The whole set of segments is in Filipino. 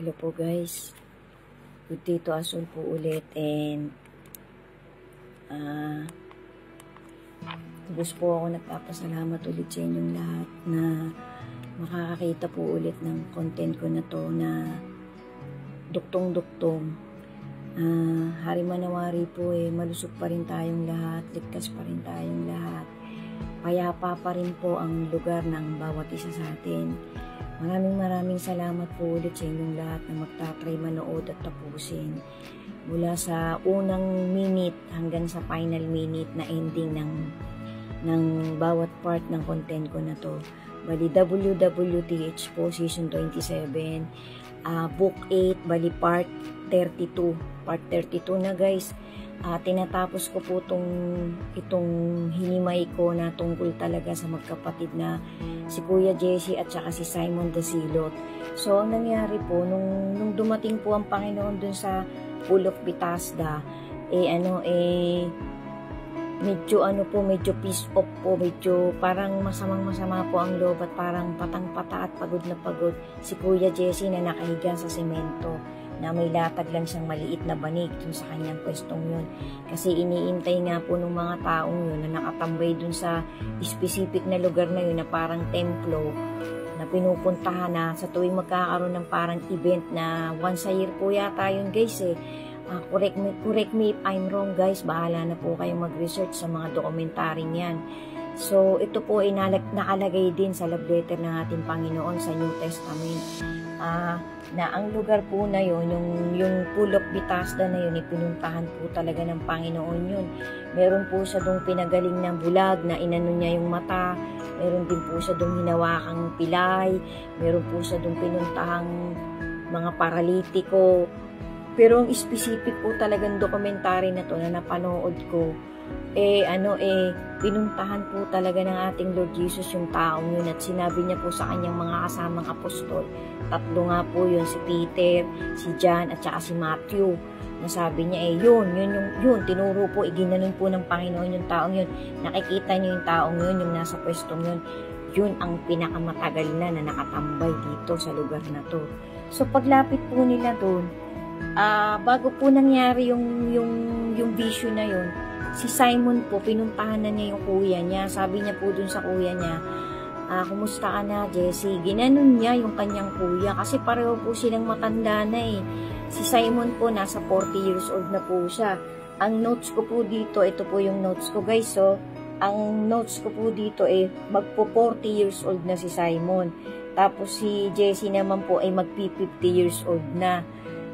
Hello po guys, good day to us all po ulit, and lubos po ako nagpapasalamat ulit sa inyong lahat na makakakita po ulit ng content ko na to na duktong-duktong. Hari manawari po malusog pa rin tayong lahat, ligtas pa rin tayong lahat, payapa pa rin po ang lugar ng bawat isa sa atin. Maraming salamat po ulit sa inyong lahat na magtatry manood at tapusin. Mula sa unang minute hanggang sa final minute na ending ng bawat part ng content ko na to. Bali WWTH po Season 27, Book 8, bali Part 32. Part 32 na guys. Tinatapos ko po itong hinimay ko na tungkol talaga sa magkapatid na si Kuya Jesse at saka si Simon Dasilot. So, ang nangyari po, nung dumating po ang Panginoon dun sa Pool of Bethesda, medyo peace off po, medyo parang masama po ang loob at parang patang-pata at pagod na pagod si Kuya Jesse na nakahiga sa semento, na may latag lang siyang maliit na banig dun sa kanyang pwestong yun. Kasi iniintay nga po ng mga taong yun na nakatambay dun sa specific na lugar na yun na parang templo na pinupuntahan na sa tuwing magkakaroon ng parang event na once a year po yata yun guys correct me if I'm wrong guys, bahala na po kayong mag-research sa mga dokumentaryong yan. So ito po ay nakalagay din sa love letter ng ating Panginoon sa New Testament, na ang lugar po na yun, yung Pool of Bethesda na yun, pinuntahan po talaga ng Panginoon yun. Meron po siya dong pinagaling ng bulag na inano niya yung mata, meron din po siya dong hinawakang pilay, meron po siya dong pinuntahang mga paralitiko. Pero ang specific po talagang dokumentary na to na napanood ko, pinuntahan po talaga ng ating Lord Jesus yung taong yun at sinabi niya po sa kanyang mga kasamang apostol. Tatlo nga po yun, si Peter, si John at saka si Matthew. Nasabi niya yun, tinuro po, iginanon po ng Panginoon yung taong yun. Nakikita niyo yung taong yun, yung nasa pwestong yun. Yun ang pinakamatagal na nakatambay dito sa lugar na to. So paglapit po nila doon, bago po nangyari yung vision na yun, si Simon po, pinuntahan na niya yung kuya niya. Sabi niya po dun sa kuya niya, kumusta ka na Jesse? Ginanon niya yung kanyang kuya kasi pareho po silang matanda na Si Simon po nasa 40 years old na po siya. Ang notes ko po dito, ito po yung notes ko guys. So, ang notes ko po dito magpo 40 years old na si Simon. Tapos si Jesse naman po ay magpi 50 years old na.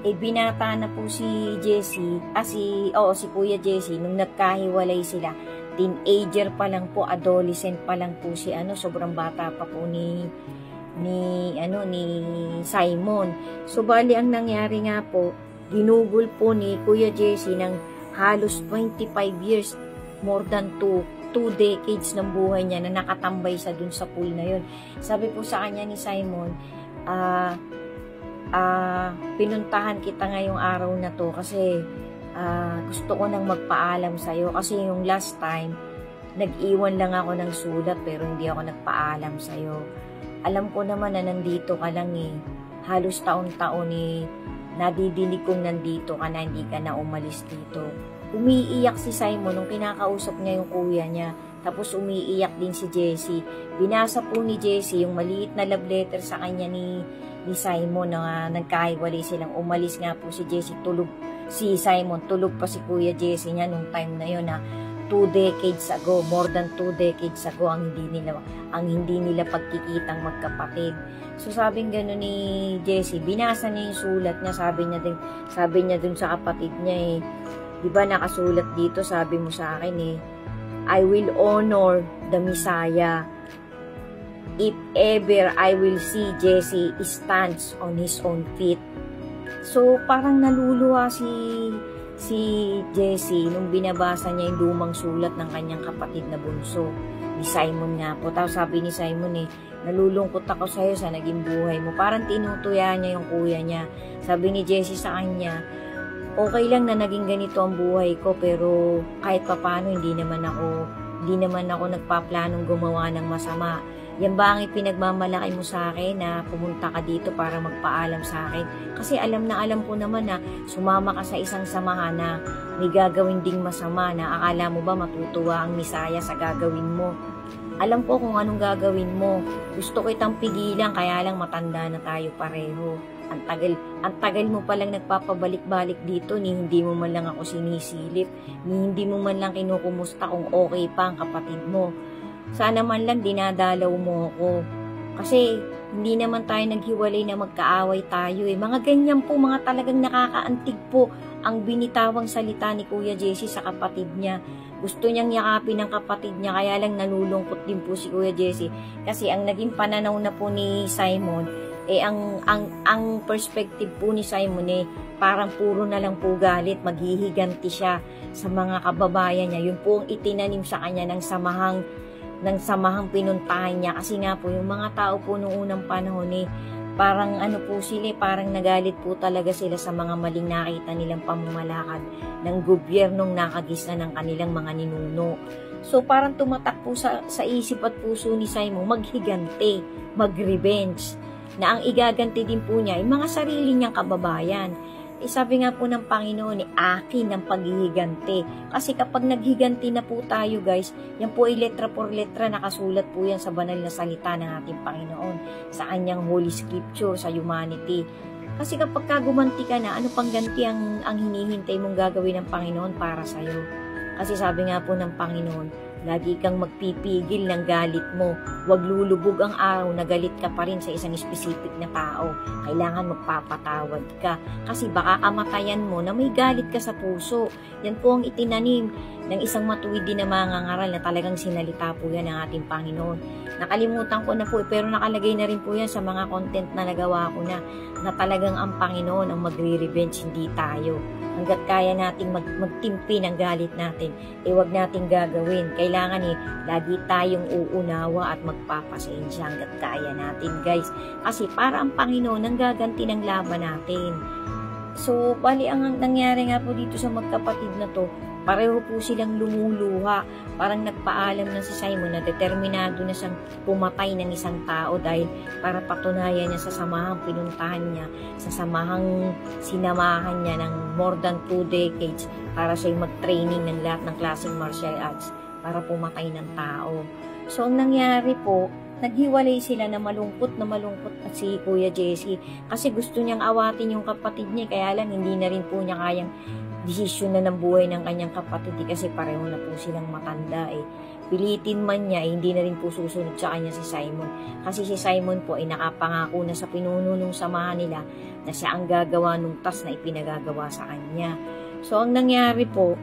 Binata na po si Jesse, si Kuya Jesse nung nagkahiwalay sila. Teenager pa lang po, adolescent pa lang po si sobrang bata pa po ni Simon. So bali ang nangyari nga po, ginugol po ni Kuya Jesse ng halos 25 years, more than 2 decades ng buhay niya na nakatambay sa dun sa pool na yun. Sabi po sa kanya ni Simon, pinuntahan kita ngayong araw na to kasi gusto ko nang magpaalam sa'yo kasi yung last time nag-iwan lang ako ng sulat pero hindi ako nagpaalam sa'yo. Alam ko naman na nandito ka lang halos taon-taon nadidinig kong nandito ka na, hindi ka na umalis dito. Umiiyak si Simon nung kinakausap niya yung kuya niya, tapos umiiyak din si Jesse. Binasa po ni Jesse yung maliit na love letter sa kanya ni Simon na nagkahiwalay silang. Umalis nga po si Jesse, si Simon, tulog pa si Kuya Jesse niya nung time na yun na 2 decades ago, more than 2 decades ago ang hindi nila pagkikitang magkapatid. So sabing gano'n ni Jesse, binasa niya yung sulat niya, sabi niya dun sa kapatid niya di ba nakasulat dito, sabi mo sa akin I will honor the Messiah if ever I will see Jesse stands on his own feet. So, parang naluluwa si Jesse nung binabasa niya yung lumang sulat ng kanyang kapatid na bunso, ni Simon nga po. Tapos sabi ni Simon nalulungkot ako sa'yo sa naging buhay mo. Parang tinutuya niya yung kuya niya. Sabi ni Jesse sa kanya, okay lang na naging ganito ang buhay ko, pero kahit papano hindi naman ako nagpaplanong gumawa ng masama. Yan ba ang ipinagmamalaki mo sa akin na pumunta ka dito para magpaalam sa akin? Kasi alam na alam ko naman na sumama ka sa isang samahan na may gagawin ding masama na akala mo ba matutuwa ang misaya sa gagawin mo? Alam ko kung anong gagawin mo. Gusto ko itang pigilan, kaya lang matanda na tayo pareho. Ang tagal mo palang nagpapabalik-balik dito, ni hindi mo man lang ako sinisilip, ni hindi mo man lang kinukumusta kung okay pa ang kapatid mo. Sana man lang dinadalaw mo ako. Kasi hindi naman tayo naghiwalay na magkaaway tayo eh. Mga ganyan po, mga talagang nakakaantig po ang binitawang salita ni Kuya Jesse sa kapatid niya. Gusto niyang yakapin ng kapatid niya, kaya lang nalulungkot din po si Kuya Jesse. Kasi ang naging pananaw na po ni Simon, ang perspective po ni Simon parang puro na lang po galit, maghihiganti siya sa mga kababayan niya. Yun po ang itinanim sa kanya ng samahang pinuntahan niya. Kasi nga po, yung mga tao po noong unang panahon parang ano po sila, parang nagalit po talaga sila sa mga maling nakita nilang pamamalakad ng gobyernong nakagisa ng kanilang mga ninuno. So parang tumatak po sa isip at puso ni Simon maghiganti, mag-revenge, na ang igaganti din po niya ay mga sarili niyang kababayan. Sabi nga po ng Panginoon, akin ang paghihiganti. Kasi kapag naghiganti na po tayo guys, yan po ay letra por letra, nakasulat po yan sa banal na salita ng ating Panginoon, sa kanyang Holy Scripture, sa humanity. Kasi kapag gumanti ka na, ano pang ganti ang hinihintay mong gagawin ng Panginoon para sa'yo? Kasi sabi nga po ng Panginoon, lagi kang magpipigil ng galit mo. Huwag lulubog ang araw na galit ka pa rin sa isang specific na tao. Kailangan magpapatawad ka. Kasi baka kamatayan mo na may galit ka sa puso. Yan po ang itinanim ng isang matuwid din na mangangaral na talagang sinalita po yan ng ating Panginoon. Nakalimutan ko na po, pero nakalagay na rin po yan sa mga content na nagawa ko na talagang ang Panginoon ang magre-revenge, hindi tayo. Hanggat kaya nating magtimpi ng galit natin, wag nating gagawin. Kailangan lagi tayong uunawa at magpapasensya hanggat kaya natin guys. Kasi para ang Panginoon ang gaganti ng laban natin. So, bali ang nangyari nga po dito sa magkapatid na to, pareho po silang lumuluha. Parang nagpaalam na si Simon na determinado na siyang pumatay ng isang tao dahil para patunayan niya sa samahang pinuntahan niya, sa samahang sinamahan niya ng more than 2 decades para siya mag-training ng lahat ng klaseng martial arts para pumatay ng tao. So, ang nangyari po, naghiwalay sila na malungkot at si Kuya Jesse kasi gusto niyang awatin yung kapatid niya, kaya lang hindi na rin po niya kayang desisyon na ng buhay ng kanyang kapatid kasi pareho na po silang matanda Pilitin man niya hindi na rin po susunod sa kanya si Simon. Kasi si Simon po ay nakapangako na sa pinuno ng samahan nila na siya ang gagawa nung tas na ipinagagawa sa kanya. So ang nangyari po,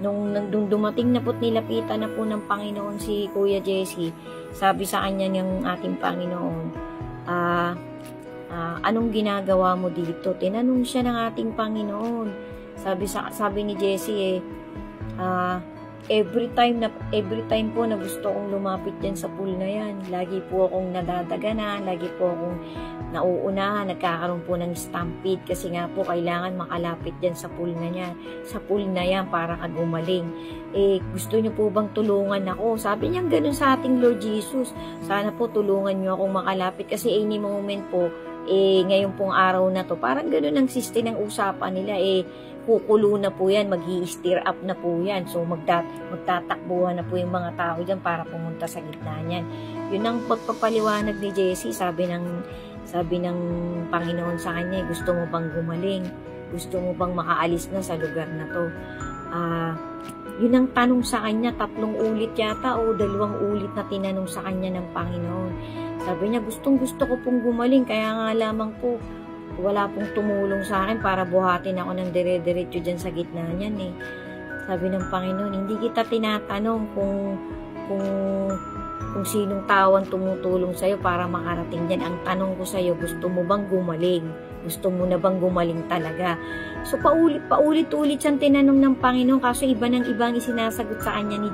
nung dumating na po't nilapitan na po ng Panginoon si Kuya Jesse, sabi sa kanya ng ating Panginoon, anong ginagawa mo dito? Tinanong siya ng ating Panginoon. Sabi ni Jesse every time po na gusto kong lumapit dyan sa pool na yan, lagi po akong nadadaganan, lagi po akong nauunahan, nagkakaroon po ng stampede kasi nga po kailangan makalapit dyan sa pool na yan para gumaling. Gusto niyo po bang tulungan ako? Sabi niya ganoon sa ating Lord Jesus, sana po tulungan niyo akong makalapit kasi any moment po, ngayon pong araw na to, parang ganoon ang system ng usapan nila kukulo na po yan, mag-i-stir up na po yan. So, magtatakbuhan na po yung mga tao dyan para pumunta sa gitna niyan. Yun ang pagpapaliwanag ni Jesse, sabi ng Panginoon sa kanya, gusto mo bang gumaling? Gusto mo bang makaalis na sa lugar na to? Yun ang tanong sa kanya, 3 ulit yata o 2 ulit na tinanong sa kanya ng Panginoon. Sabi niya, gustong gusto ko pong gumaling, kaya nga lamang po, wala pong tumulong sa akin para buhatin ako ng dire-diretso dyan sa gitna niyan Sabi ng Panginoon, hindi kita tinatanong kung sinong tao ang tumutulong sa'yo para makarating dyan. Ang tanong ko sa'yo, gusto mo bang gumaling? Gusto mo na bang gumaling talaga? So, paulit-ulit siyang tinanong ng Panginoon, kaso iba ng ibang isinasagot sa kanya ni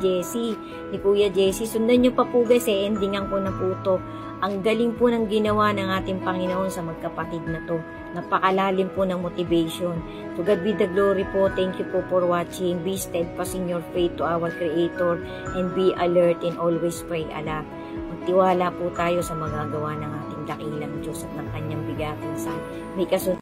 Kuya Jesse. Sundan niyo pa po guys, endingan ko na po to. Ang galing po ng ginawa ng ating Panginoon sa magkapatid na to. Napakalalim po ng motivation. To God be the glory po. Thank you po for watching. Be steadfast in your faith to our Creator and be alert and always pray a lot. magtiwala po tayo sa magagawa ng ating dakilang Diyos at ng kanyang bigatin sa may kasunod